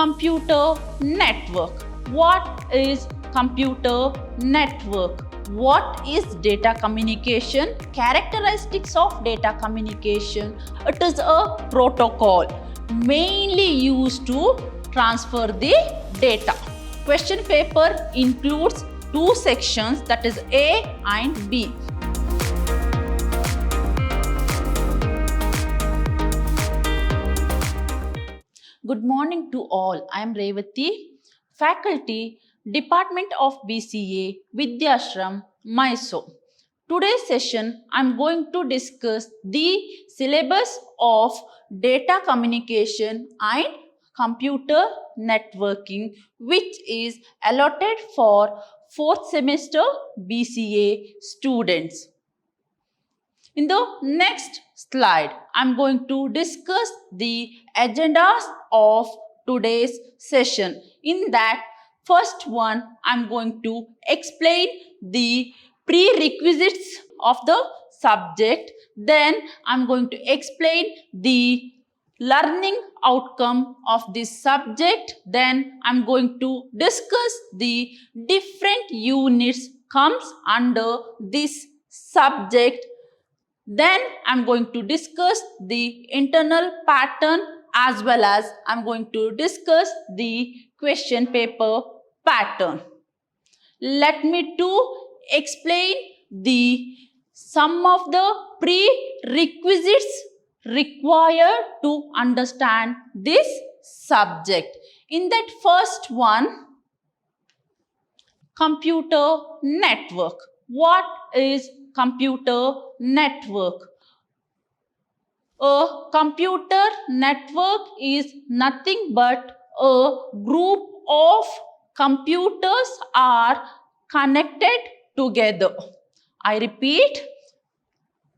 Computer network. What is computer network? What is data communication? Characteristics of data communication. It is a protocol mainly used to transfer the data. Question paper includes two sections, that is A and B. Good morning to all. I am Revati, faculty, Department of BCA, Vidyashram, Mysore. Today's session, I am going to discuss the syllabus of data communication and computer networking, which is allotted for 4th semester BCA students. In the next slide, I'm going to discuss the agendas of today's session. In that first one, I'm going to explain the prerequisites of the subject. Then I'm going to explain the learning outcome of this subject. Then I'm going to discuss the different units comes under this subject. Then I'm going to discuss the internal pattern as well as I'm going to discuss the question paper pattern. Let me to explain some of the prerequisites required to understand this subject. In that first one, computer network. What is computer network? A computer network is nothing but a group of computers are connected together. I repeat,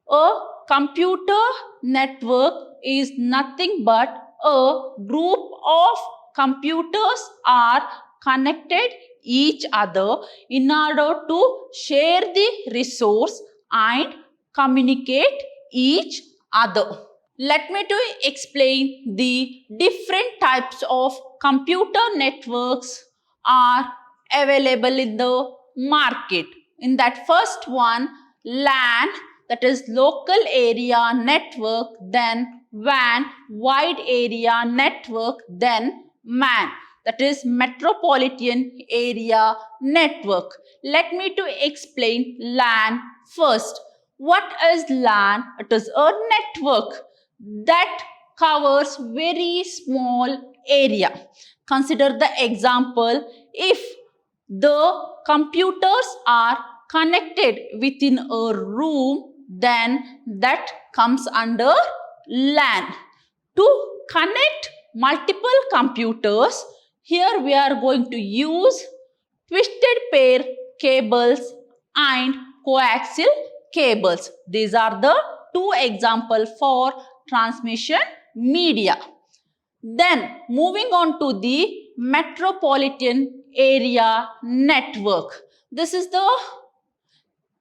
a computer network is nothing but a group of computers are connected each other in order to share the resource and communicate each other. Let me to explain the different types of computer networks are available in the market. In that first one, LAN, that is local area network, then WAN, wide area network, then MAN, that is metropolitan area network. Let me to explain LAN first. What is LAN? It is a network that covers very small area. Consider the example, if the computers are connected within a room, then that comes under LAN. To connect multiple computers, here we are going to use twisted pair cables and coaxial cables. These are the two examples for transmission media. Then moving on to the metropolitan area network. This is the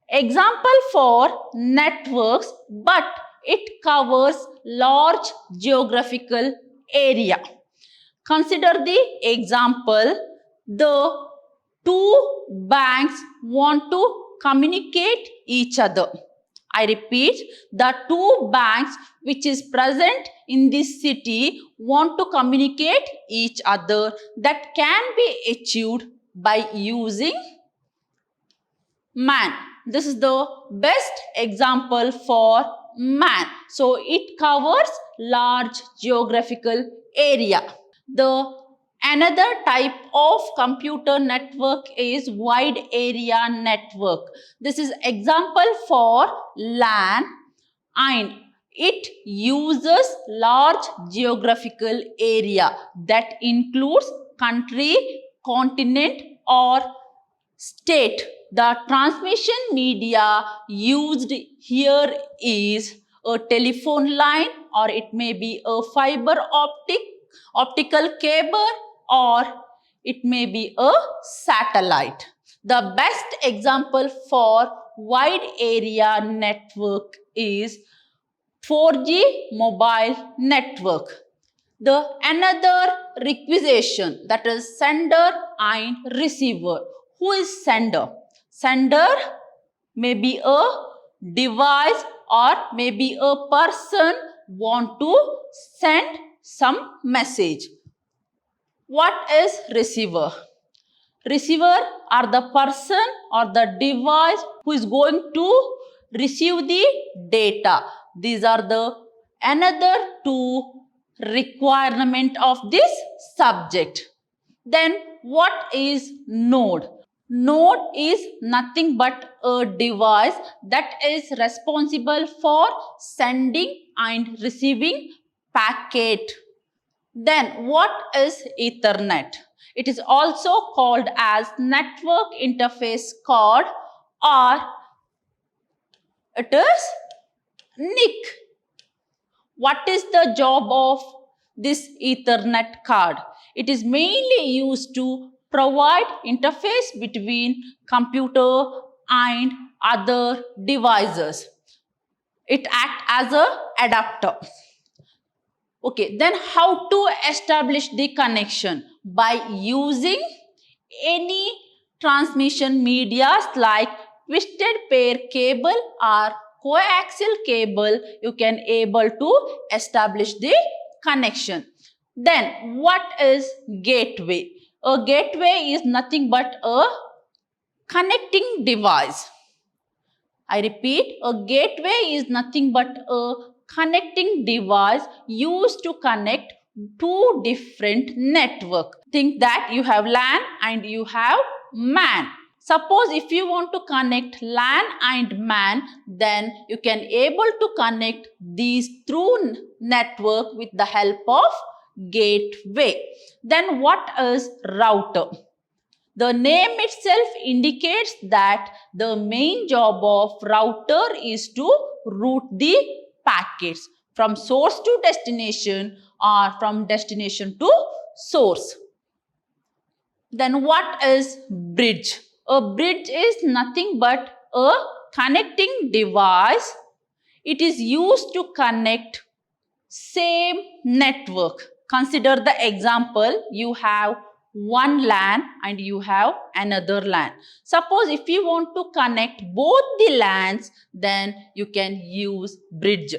example for networks, but it covers large geographical area. Consider the example, the two banks want to communicate each other. I repeat, the two banks which is present in this city want to communicate each other. That can be achieved by using MAN. This is the best example for MAN. So it covers large geographical area. Another type of computer network is wide area network. This is example for LAN and it uses large geographical area that includes country, continent or state. The transmission media used here is a telephone line, or it may be a fiber optical cable, or it may be a satellite. The best example for wide area network is 4G mobile network. The another requisition, that is sender and receiver. Who is sender? Sender may be a device or maybe a person want to send some message. What is receiver? Receiver are the person or the device who is going to receive the data. These are the another two requirement of this subject. Then what is node? Node is nothing but a device that is responsible for sending and receiving packet. Then what is Ethernet? It is also called as network interface card, or it is NIC. What is the job of this Ethernet card? It is mainly used to provide interface between computer and other devices. It acts as an adapter. Okay, then how to establish the connection? By using any transmission medias like twisted pair cable or coaxial cable, you can able to establish the connection. Then what is gateway? A gateway is nothing but a connecting device. I repeat, a gateway is nothing but a connecting device used to connect two different networks. Think that you have LAN and you have MAN. Suppose if you want to connect LAN and MAN, then you can able to connect these through network with the help of gateway. Then what is router? The name itself indicates that the main job of router is to route the packets from source to destination or from destination to source. Then what is bridge? A bridge is nothing but a connecting device. It is used to connect same network. Consider the example, you have one LAN and you have another LAN. Suppose if you want to connect both the LANs, then you can use bridge.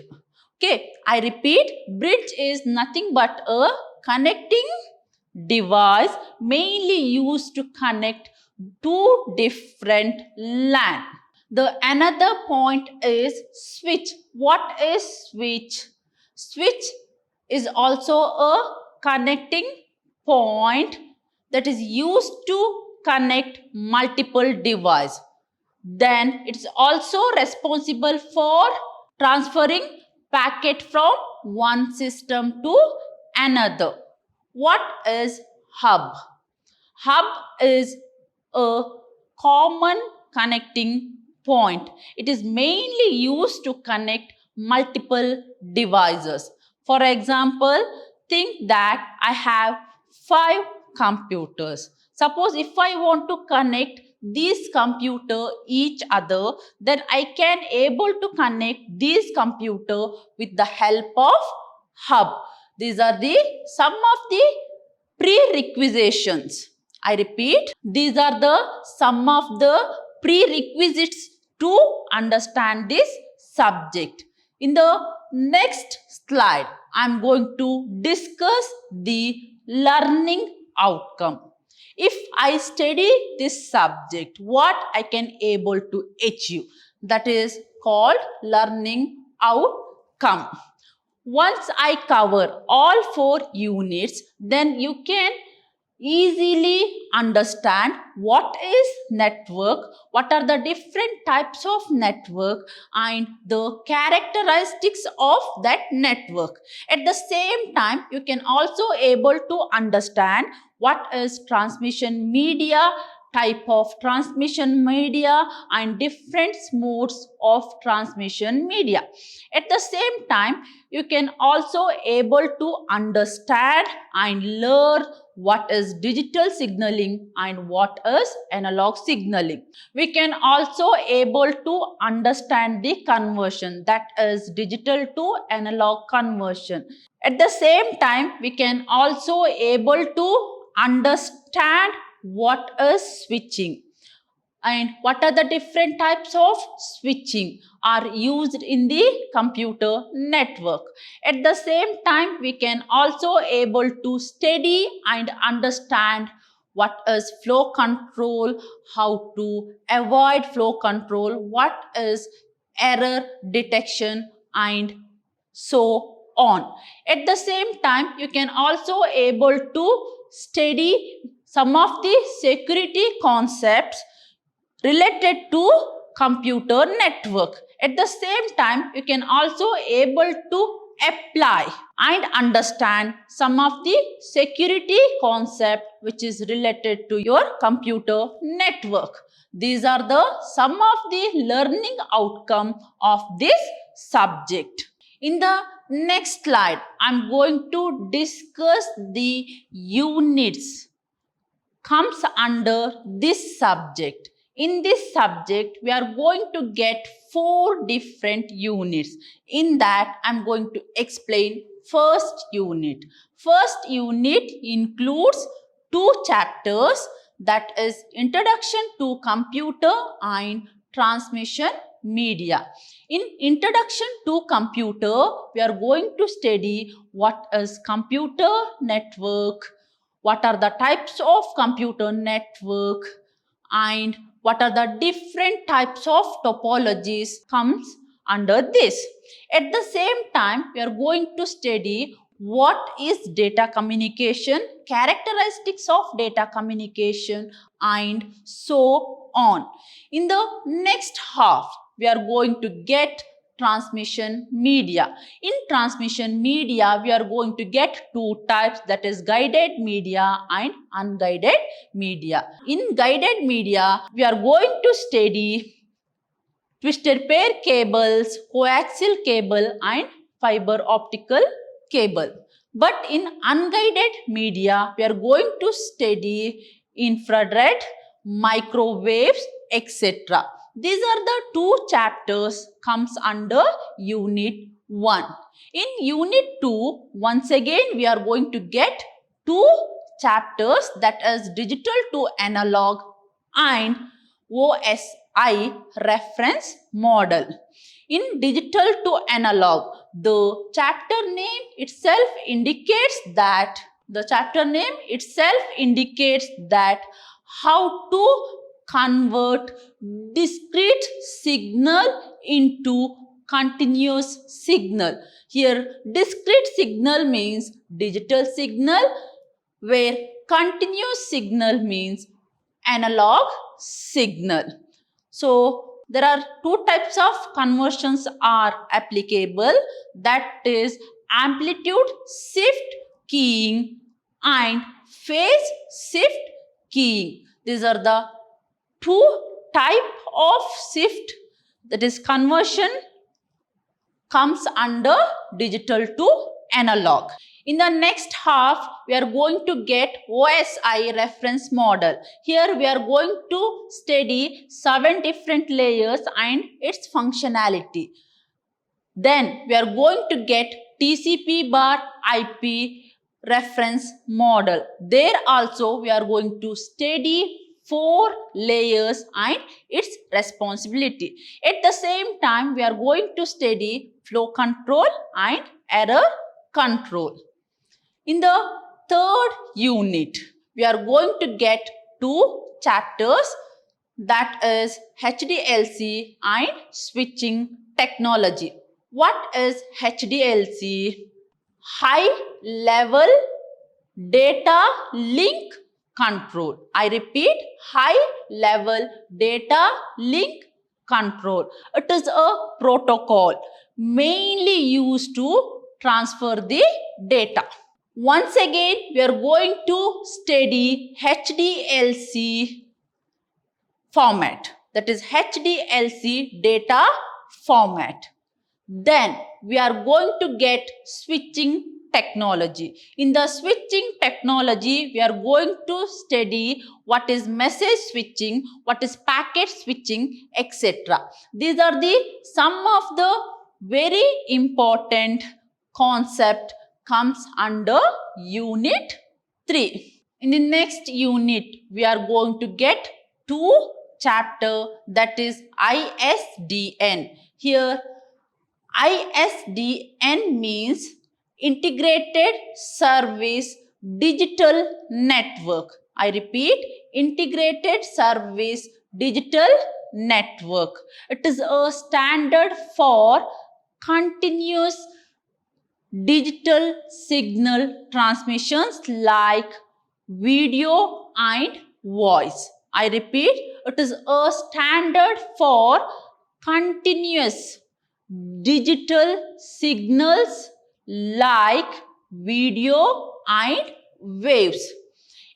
Okay, I repeat, bridge is nothing but a connecting device mainly used to connect two different LAN. The another point is switch. What is switch? Switch is also a connecting point that is used to connect multiple devices. Then it is also responsible for transferring packet from one system to another. What is hub? Hub is a common connecting point. It is mainly used to connect multiple devices. For example, think that I have 5 computers. Suppose if I want to connect these computer each other, then I can able to connect these computer with the help of hub. These are the some of the prerequisitions. I repeat, these are the some of the prerequisites to understand this subject. In the next slide, I am going to discuss the learning outcome. If I study this subject, what I can able to achieve? That is called learning outcome. Once I cover all 4 units, then you can easily understand what is network, what are the different types of network and the characteristics of that network. At the same time, you can also able to understand what is transmission media, type of transmission media and different modes of transmission media. At the same time, you can also able to understand and learn what is digital signaling and what is analog signaling. We can also able to understand the conversion, that is digital to analog conversion. At the same time, we can also able to understand what is switching and what are the different types of switching are used in the computer network. At the same time, we can also able to study and understand what is flow control, how to avoid flow control, what is error detection, and so on. At the same time, you can also able to study some of the security concepts related to computer network. At the same time, you can also able to apply and understand some of the security concept which is related to your computer network. These are the some of the learning outcome of this subject. In the next slide, I'm going to discuss the units comes under this subject. In this subject, we are going to get 4 different units. In that, I'm going to explain first unit. First unit includes 2 chapters, that is Introduction to Computer and Transmission Media. In Introduction to Computer, we are going to study what is computer network, what are the types of computer network, and what are the different types of topologies comes under this. At the same time, we are going to study what is data communication, characteristics of data communication, and so on. In the next half, we are going to get transmission media. In transmission media, we are going to get 2 types, that is guided media and unguided media. In guided media, we are going to study twisted pair cables, coaxial cable and fiber optical cable. But in unguided media, we are going to study infrared, microwaves, etc. These are the 2 chapters comes under unit 1. In unit 2, once again we are going to get 2 chapters, that is digital to analog and OSI reference model. In digital to analog, the chapter name itself indicates that how to convert discrete signal into continuous signal. Here discrete signal means digital signal, where continuous signal means analog signal. So there are 2 types of conversions are applicable, that is amplitude shift keying and phase shift keying. These are the 2 type of shift, that is conversion comes under digital to analog. In the next half, we are going to get OSI reference model. Here we are going to study 7 different layers and its functionality. Then we are going to get TCP bar IP reference model. There also we are going to study 4 layers and its responsibility. At the same time, we are going to study flow control and error control. In the third unit, we are going to get 2 chapters, that is HDLC and switching technology. What is HDLC? High level data link control. I repeat, high level data link control. It is a protocol mainly used to transfer the data. Once again, we are going to study HDLC format, that is HDLC data format. Then we are going to get switching technology. In the switching technology, we are going to study what is message switching, what is packet switching, etc. These are the some of the very important concept comes under unit 3. In the next unit, we are going to get 2 chapter, that is ISDN. Here ISDN means Integrated Service Digital Network. I repeat, Integrated Service Digital Network. It is a standard for continuous digital signal transmissions like video and voice. I repeat, it is a standard for continuous digital signals like video and waves.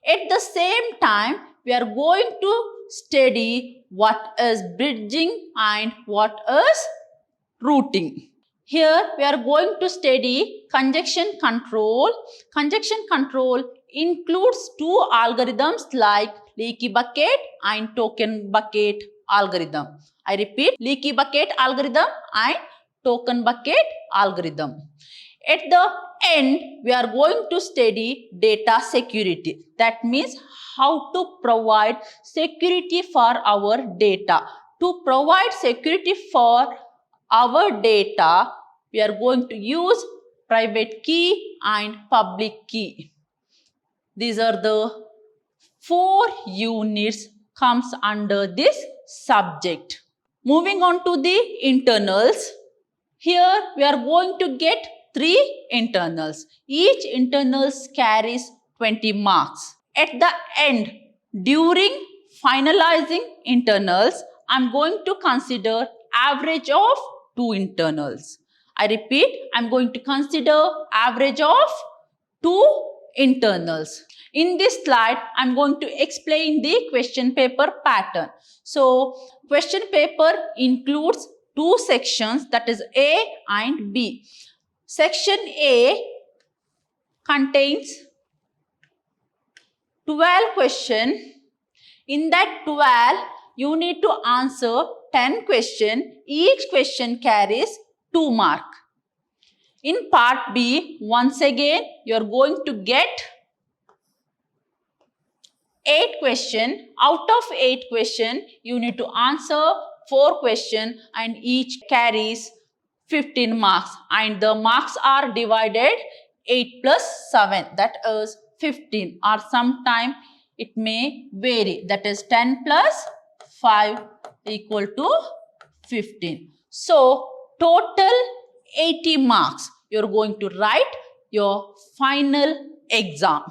At the same time, we are going to study what is bridging and what is routing. Here we are going to study conjunction control. Conjunction control includes 2 algorithms like leaky bucket and token bucket algorithm. I repeat, leaky bucket algorithm and token bucket algorithm. At the end, we are going to study data security. That means how to provide security for our data. To provide security for our data, we are going to use private key and public key. These are the 4 units comes under this subject. Moving on to the internals. Here we are going to get 3 internals. Each internals carries 20 marks. At the end, during finalizing internals, I am going to consider average of 2 internals. I repeat, I am going to consider average of 2 internals. In this slide, I am going to explain the question paper pattern. So, question paper includes 2 sections, that is A and B. Section A contains 12 questions. In that 12, you need to answer 10 questions. Each question carries 2 marks. In part B, once again, you are going to get 8 questions. Out of 8 questions, you need to answer 4 questions and each carries 15 marks. And the marks are divided 8 plus 7, that is 15, or sometime it may vary, that is 10 plus 5 equal to 15. So, total 80 marks you are going to write your final exam.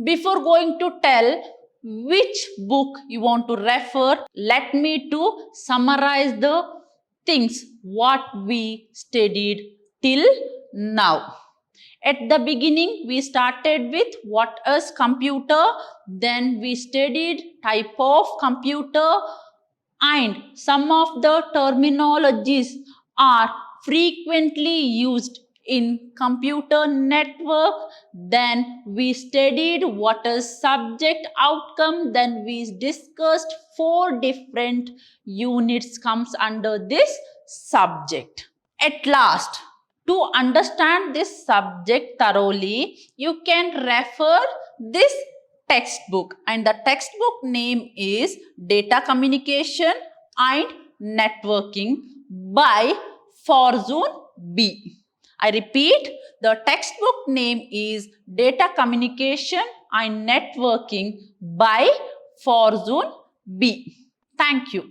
Before going to tell which book you want to refer, let me to summarize the things what we studied till now. At the beginning, we started with what is computer, then we studied type of computer and some of the terminologies are frequently used in computer network. Then we studied what is subject outcome. Then we discussed 4 different units comes under this subject. At last, to understand this subject thoroughly, you can refer this textbook, and the textbook name is Data Communication and Networking by Farzun B. I repeat, the textbook name is Data Communication and Networking by Farzun B. Thank you.